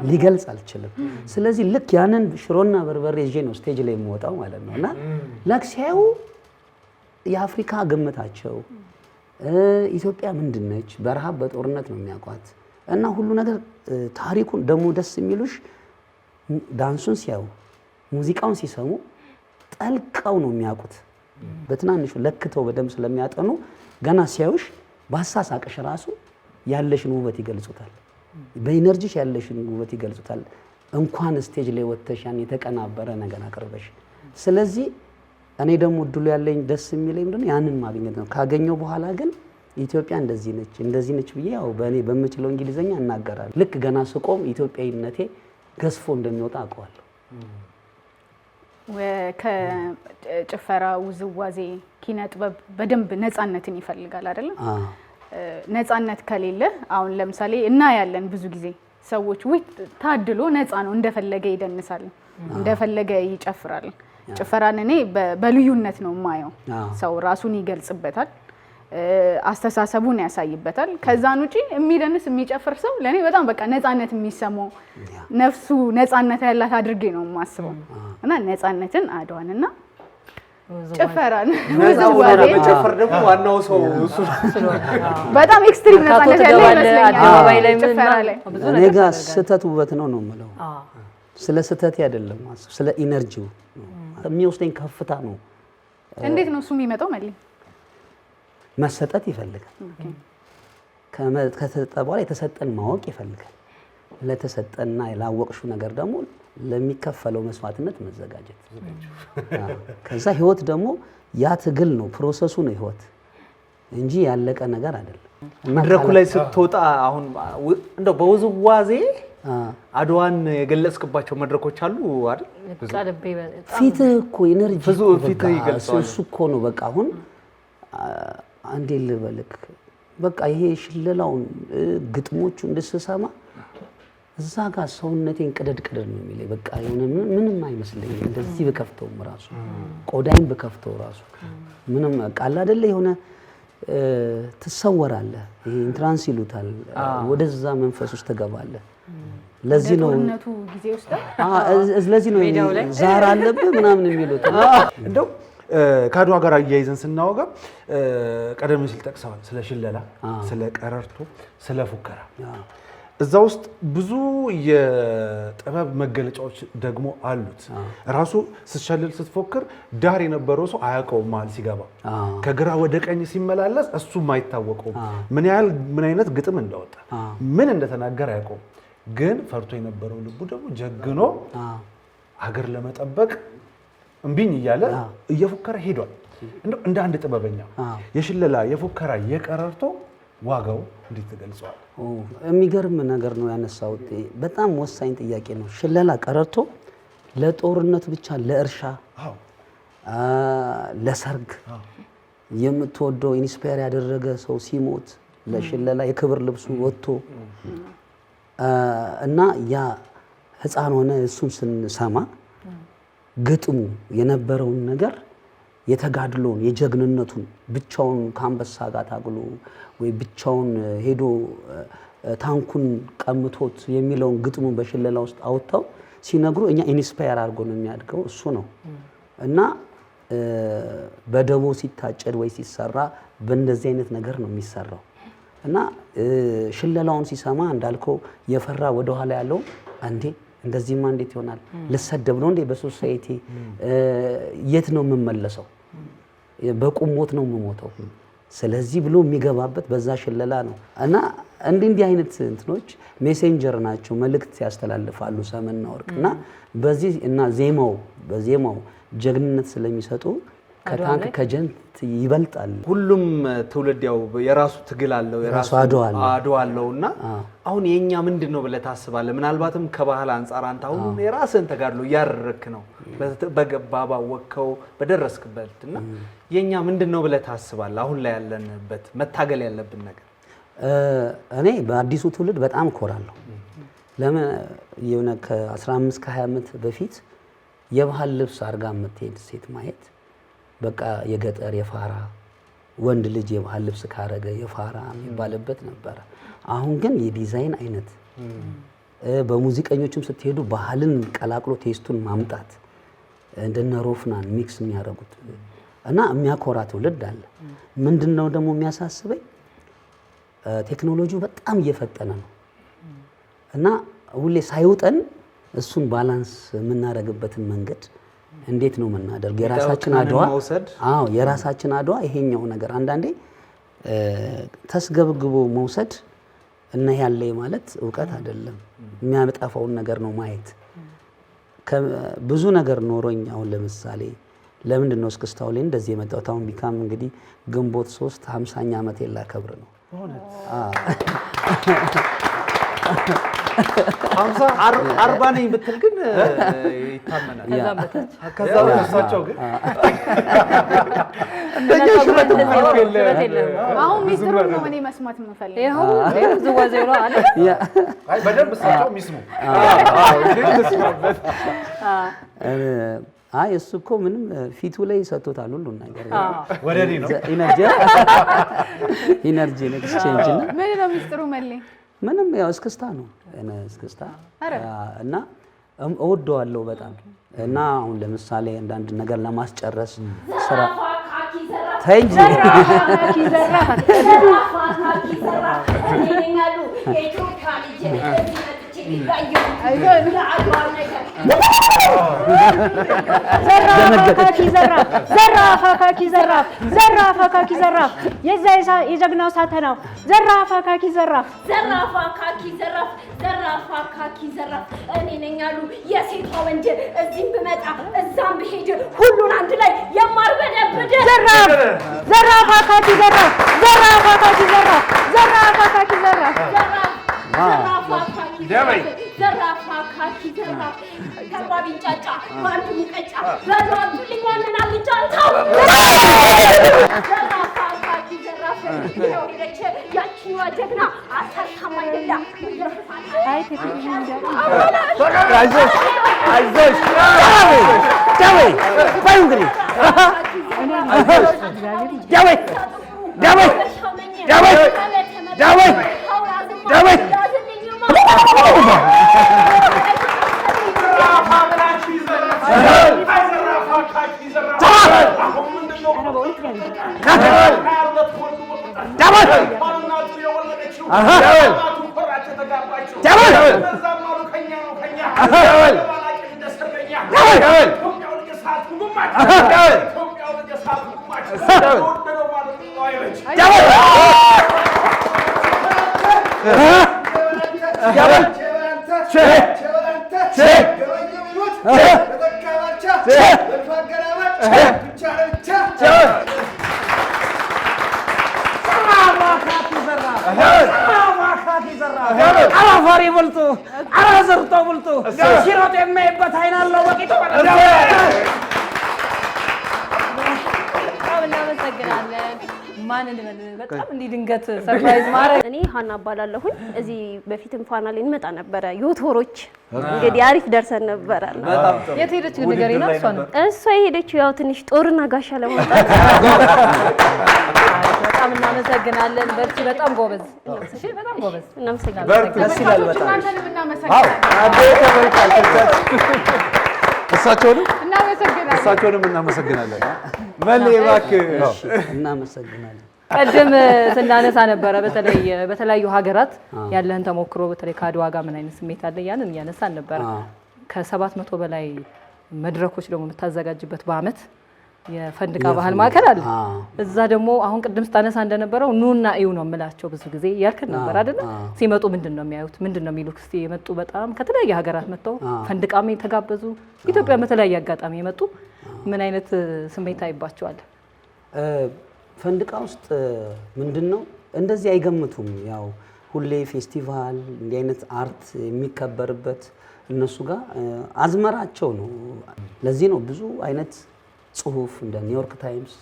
ሊገልጽ አልችልም። ስለዚህ ልክ ያንን ሽሮና በርበሬ ይዤ ነው ስቴጅ ላይ የምወጣው ማለት ነው እና ለክሲያው የአፍሪካ ግምታቸው ኢትዮጵያ ምንድነች? በረሃብ በጦርነት ነው የሚያውቋት እና ሁሉ ነገር ታሪኩን ደግሞ ደስ የሚሉሽ ዳንሱን ሲያዩ ሙዚቃውን ሲሰሙ ጠልቀው ነው የሚያውቁት። በትናንሹ ለክተው በደንብ ስለሚያጠኑ ገና ሲያዩሽ በአሳሳቅሽ ራሱ ያለሽን ውበት ይገልጹታል። በኢነርጂሽ ያለሽን ውበት ይገልጹታል። እንኳን ስቴጅ ላይ ወጥተሽ ያን የተቀናበረ ነገር አቅርበሽ። ስለዚህ እኔ ደግሞ እድሉ ያለኝ ደስ የሚለኝ ምንድነው ያንን ማግኘት ነው። ካገኘው በኋላ ግን ኢትዮጵያ እንደዚህ ነች ብዬ ያው በእኔ በምችለው እንግሊዘኛ እናገራለሁ። ልክ ገና ስቆም ኢትዮጵያዊነቴ ገዝፎ እንደሚወጣ አውቀዋለሁ። ከጭፈራ ውዝዋዜ ኪነ ጥበብ በደንብ ነፃነትን ይፈልጋል አይደለም? ነፃነት ከሌለ አሁን ለምሳሌ እናያለን ብዙ ጊዜ ሰዎች ታድሎ ነፃ ነው እንደፈለገ ይደንሳል፣ እንደፈለገ ይጨፍራል። ጭፈራን እኔ በልዩነት ነው የማየው። ሰው ራሱን ይገልጽበታል፣ አስተሳሰቡን ያሳይበታል። ከዛን ውጪ የሚደንስ የሚጨፍር ሰው ለኔ በጣም በቃ ነፃነት የሚሰማው ነፍሱ ነፃነት ያላት አድርጌ ነው የማስበው እና ነፃነትን አድዋንና ጭፈራን ውዝዋዜ መጨፈር ደግሞ ዋናው ሰው እሱ በጣም ኤክስትሪም ነፃነት ያለው ይመስለኛል። አደባባይ ላይ እኔ ጋር ስህተት ውበት ነው የምለው። ስለ ስህተት አይደለም፣ ስለ ኢነርጂው የሚወስደኝ ከፍታ ነው። እንዴት ነው እሱ የሚመጣው? መልኝ መሰጠት ይፈልጋል። ከተሰጠ በኋላ የተሰጠን ማወቅ ይፈልጋል። ለተሰጠና ላወቅሽው ነገር ደግሞ ለሚከፈለው መስዋዕትነት መዘጋጀት። ከዛ ህይወት ደግሞ ያ ትግል ነው፣ ፕሮሰሱ ነው ህይወት እንጂ ያለቀ ነገር አይደለም። መድረኩ ላይ ስትወጣ አሁን እንደው በውዝዋዜ አድዋን የገለጽክባቸው መድረኮች አሉ አይደል? ፊትህ እኮ ኢነርጂ ብዙ ፊትህ ይገልጻል። እሱ እኮ ነው በቃ አሁን አንዴ ልበልክ በቃ ይሄ ሽለላውን ግጥሞቹ እንድስሰማ እዛ ጋር ሰውነቴን ቅደድ ነው የሚለኝ። በቃ የሆነ ምንም አይመስለኝም። እንደዚህ በከፍተውም ራሱ ቆዳይን በከፍተው ራሱ ምንም ቃል አይደለ የሆነ ትሰወራለህ። ይሄ ኢንትራንስ ይሉታል። ወደዛ መንፈስ ውስጥ ትገባለህ። ለዚህ ነው ጦርነቱ ጊዜ ውስጥ ለዚህ ነው ዛር አለብህ ምናምን የሚሉት። እንደው ከአድዋ ጋር አያይዘን ስናወጋ ቀደም ሲል ጠቅሰዋል ስለ ሽለላ፣ ስለ ቀረርቶ፣ ስለ ፉከራ። እዛ ውስጥ ብዙ የጥበብ መገለጫዎች ደግሞ አሉት። ራሱ ስትሸልል ስትፎክር ዳር የነበረው ሰው አያውቀውም። መሀል ሲገባ ከግራ ወደ ቀኝ ሲመላለስ እሱም አይታወቀውም። ምን አይነት ግጥም እንዳወጣ ምን እንደተናገረ አያውቀውም። ግን ፈርቶ የነበረው ልቡ ደግሞ ጀግኖ ሀገር ለመጠበቅ እምቢኝ እያለ እየፎከረ ሄዷል። እንደ አንድ ጥበበኛ የሽለላ የፎከራ የቀረርቶ ዋጋው እንዴት ተገልጿል? የሚገርም ነገር ነው ያነሳው። በጣም ወሳኝ ጥያቄ ነው። ሽለላ ቀረርቶ ለጦርነት ብቻ ለእርሻ፣ ለሰርግ የምትወደው ኢንስፓየር ያደረገ ሰው ሲሞት ለሽለላ የክብር ልብሱ ወጥቶ እና ያ ህፃን ሆነ እሱን ስንሰማ ግጥሙ የነበረውን ነገር የተጋድሎን የጀግንነቱን ብቻውን ከአንበሳ ጋር ታግሎ ወይ ብቻውን ሄዶ ታንኩን ቀምቶት የሚለውን ግጥሙን በሽለላ ውስጥ አውጥተው ሲነግሩ እኛ ኢንስፓየር አድርጎ ነው የሚያድገው እሱ ነው። እና በደቦ ሲታጨድ ወይ ሲሰራ በእንደዚህ አይነት ነገር ነው የሚሰራው እና ሽለላውን ሲሰማ እንዳልከው የፈራ ወደ ኋላ ያለው አንዴ እንደዚህማ እንዴት ይሆናል ልሰደብ ነው እንዴ በሶሳይቲ የት ነው የምመለሰው በቁም ሞት ነው የምሞተው ስለዚህ ብሎ የሚገባበት በዛ ሽለላ ነው እና እንዲህ አይነት እንትኖች ሜሴንጀር ናቸው መልእክት ያስተላልፋሉ ሰመና ወርቅ እና በዚህ እና በዜማው ጀግንነት ስለሚሰጡ ከታንክ ከጀንት ይበልጣል ሁሉም ትውልድ ያው የራሱ ትግል አለው የራሱ አድዋ አለውና አሁን የኛ ምንድነው ብለህ ታስባለህ ምናልባትም ከባህል አንፃር አንተ አሁን የራስን ተጋድሎ ያረክ ነው በገባባ ወከው በደረስክበትና የኛ ምንድነው ብለህ ታስባለህ አሁን ላይ ያለንበት መታገል ያለብን ነገር እኔ በአዲሱ ትውልድ በጣም ኮራለሁ ለምን የሆነ ከ15 ከ20 ዓመት በፊት የባህል ልብስ አርጋ የምትሄድ ሴት ማየት በቃ የገጠር የፋራ ወንድ ልጅ የባህል ልብስ ካረገ የፋራ የሚባልበት ነበር አሁን ግን የዲዛይን አይነት በሙዚቀኞችም ስትሄዱ ባህልን ቀላቅሎ ቴስቱን ማምጣት እንደነ ሮፍናን ሚክስ የሚያደርጉት እና የሚያኮራ ትውልድ አለ ምንድነው ደግሞ የሚያሳስበኝ ቴክኖሎጂው በጣም እየፈጠነ ነው እና ሁሌ ሳይውጠን እሱን ባላንስ የምናደርግበትን መንገድ እንዴት ነው የምናደርግ የራሳችን አድዋ የራሳችን አድዋ ይሄኛው ነገር አንዳንዴ ተስገብግቦ መውሰድ እና ያለ ማለት ዕውቀት አይደለም የሚያመጣፈውን ነገር ነው ማየት ብዙ ነገር ኖሮኝ አሁን ለምሳሌ ለምንድን ነው እስክስታው ላይ እንደዚህ የመጣው ታውን ቢካም እንግዲህ ግንቦት 3 50ኛ ዓመት ላከብር ነው 40 ነኝ ብትል ግን ይታመናል ከዛ በታቸው ግን እንደኛ ሽበት አሁን ሚስጥሩ ነው እኔ መስማት የምፈልገው ይሄው ዝዋዜ ነው አለ አይ በደንብ እሳቸው ሚስሙ አይ እሱ እኮ ምንም ፊቱ ላይ ሰጥቶታል ሁሉ ነገር ወደኔ ነው ኢነርጂ ኤክስቼንጅ እና ምን ነው ሚስጥሩ መለኝ ምንም ያው እስክስታ ነው እስክስታ እና እወደዋለሁ በጣም እና አሁን ለምሳሌ አንዳንድ ነገር ለማስጨረስ ስራ ታንጂ ኪዘራ እኔኛሉ የኢትዮጵያ ልጅ ዘራፍ የጀግናው ሳተናው ዘራፍ አካኪ ዘራፍ እኔ ነኝ አሉ የሴቷ ወንድ እዚህም ብመጣ እዛም ብሄድ ሁሉን አንድ ላይ የማርበደብድ ዘራፍ አካኪ ዘራፍ ዘራፋ ካኪ ዘራፍ ከባቢ ጫጫ ባንዱ ሙቀጫ በዛቱ ልኛና ልጫንታው ዘራፋ ካኪ ዘራፍ ነው ሄደች ያቺዋ ጀግና አሳታማ አይደላ አይ ተከታታይ አይዞሽ ዳዌ ባዩንግሪ ዳዌ አራፋሪ ብልጡ አራዘርቶ ብልጡ ሲሮጥ የማይበት አይን አለው በቂቱ እናመሰግናለን። ማን እንደምን በጣም እንዲህ ድንገት ሰርፕራይዝ ማድረግ እኔ ሀና እባላለሁኝ እዚህ በፊትም ፋና ላይ እንመጣ ነበረ ዮቶሮች እንግዲህ አሪፍ ደርሰን ነበረ የት ሄደች ንገሪና እሷ የሄደችው ያው ትንሽ ጦርና ጋሻ ለማውጣት በጣም እናመሰግናለን በርቺ በጣም ጎበዝ እሺ በጣም ጎበዝ እናመሰግናለን ደስ ይላል በጣም እናንተንም እናመሰግናለን እሳቸውንም እናመሰግናለን። እሳቸውንም እናመሰግናለን። መሌ እባክህ እናመሰግናለን። ቀደም ስናነሳ ነበረ በተለያዩ ሀገራት ያለህን ተሞክሮ በተለይ ከአድዋ ጋር ምን አይነት ስሜት አለ ያንን እያነሳን ነበረ። ከ700 በላይ መድረኮች ደግሞ የምታዘጋጅበት በአመት የፈንድቃ ባህል ማዕከል አለ። እዛ ደግሞ አሁን ቅድም ስታነሳ እንደነበረው ኑና እዩ ነው የምላቸው ብዙ ጊዜ ያልከን ነበር አይደለ? ሲመጡ ምንድን ነው የሚያዩት? ምንድን ነው የሚሉት? እስቲ የመጡ በጣም ከተለያየ ሀገራት መጥተው ፈንድቃም የተጋበዙ ኢትዮጵያ በተለያየ አጋጣሚ የመጡ ምን አይነት ስሜት አይባቸዋል? ፈንድቃ ውስጥ ምንድነው እንደዚህ አይገምቱም። ያው ሁሌ ፌስቲቫል እንዲህ አይነት አርት የሚከበርበት እነሱ ጋር አዝመራቸው ነው። ለዚህ ነው ብዙ አይነት ጽሁፍ እንደ ኒውዮርክ ታይምስ፣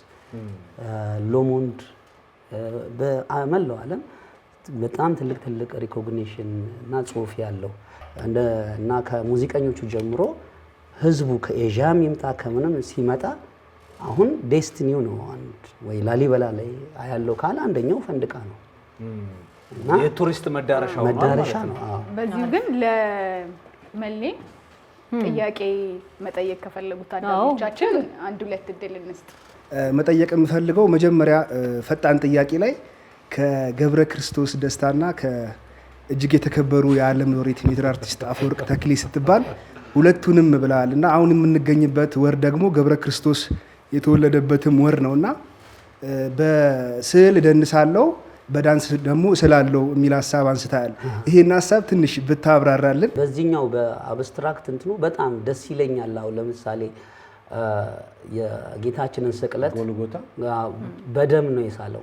ሎሞንድ በመላው ዓለም በጣም ትልቅ ሪኮግኒሽን እና ጽሁፍ ያለው እና ከሙዚቀኞቹ ጀምሮ ህዝቡ ከኤዥያም ይምጣ ከምንም ሲመጣ አሁን ዴስቲኒው ነው። አንድ ወይ ላሊበላ ላይ ያለው ካለ አንደኛው ፈንድቃ ነው እና የቱሪስት መዳረሻ ነው። በዚሁ ግን ለመሌ ጥያቄ መጠየቅ ከፈለጉት አድማጮቻችን አንድ ሁለት እድል እንስጥ። መጠየቅ የምፈልገው መጀመሪያ ፈጣን ጥያቄ ላይ ከገብረ ክርስቶስ ደስታና ከእጅግ የተከበሩ የዓለም ሎሬት ሜትር አርቲስት አፈወርቅ ተክሌ ስትባል ሁለቱንም ብለሃል እና አሁን የምንገኝበት ወር ደግሞ ገብረ ክርስቶስ የተወለደበትም ወር ነውና በስዕል እደንሳለሁ በዳንስ ደግሞ ስላለው የሚል ሐሳብ አንስተሃል። ይሄን ሐሳብ ትንሽ ብታብራራልን። በዚህኛው በአብስትራክት እንትኑ በጣም ደስ ይለኛል። አሁን ለምሳሌ የጌታችንን ስቅለት ጎልጎታ በደም ነው የሳለው።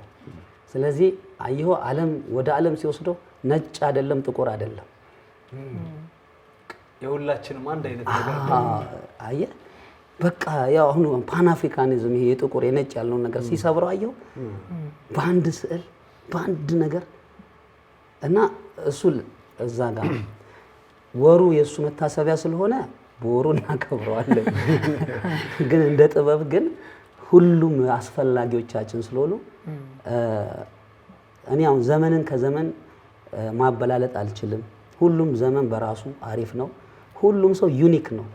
ስለዚህ አየሁ ዓለም ወደ ዓለም ሲወስደው ነጭ አይደለም ጥቁር አይደለም፣ የሁላችንም አንድ አይነት ነገር አየህ። በቃ ያው አሁን ፓን አፍሪካኒዝም ይሄ የጥቁር የነጭ ያልነው ነገር ሲሰብረው አየሁ በአንድ ስዕል በአንድ ነገር እና እሱ እዛ ጋር ወሩ የእሱ መታሰቢያ ስለሆነ በወሩ እናከብረዋለን። ግን እንደ ጥበብ ግን ሁሉም አስፈላጊዎቻችን ስለሆኑ እኔ አሁን ዘመንን ከዘመን ማበላለጥ አልችልም። ሁሉም ዘመን በራሱ አሪፍ ነው። ሁሉም ሰው ዩኒክ ነው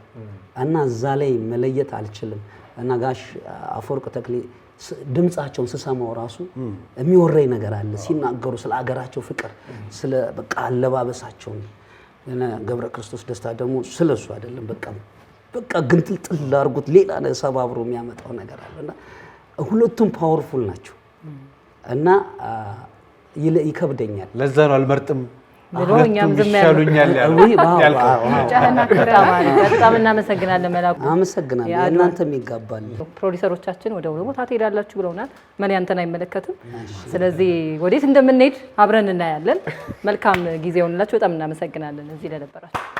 እና እዛ ላይ መለየት አልችልም እና ጋሽ አፈወርቅ ተክሌ ድምጻቸውን ስሰማው ራሱ የሚወረኝ ነገር አለ ሲናገሩ ስለ አገራቸው ፍቅር፣ ስለ በቃ አለባበሳቸው። እና ገብረ ክርስቶስ ደስታ ደግሞ ስለሱ አይደለም በቃ ግንጥልጥል አድርጎት ሌላ ሰባብሮ የሚያመጣው ነገር አለና ሁለቱም ፓወርፉል ናቸው እና ይከብደኛል። ለዛ ነው አልመርጥም ብሎኛም ዝም ያሉኛል በጣም እናመሰግናለን መላኩ። አመሰግናለሁ። እናንተም ይጋባል። ፕሮዲሰሮቻችን ወደ ቦታ ትሄዳላችሁ ብለውናል። ምን ያንተን አይመለከትም። ስለዚህ ወዴት እንደምንሄድ አብረን እናያለን። መልካም ጊዜ ሆነላችሁ። በጣም እናመሰግናለን እዚህ ለነበራችሁ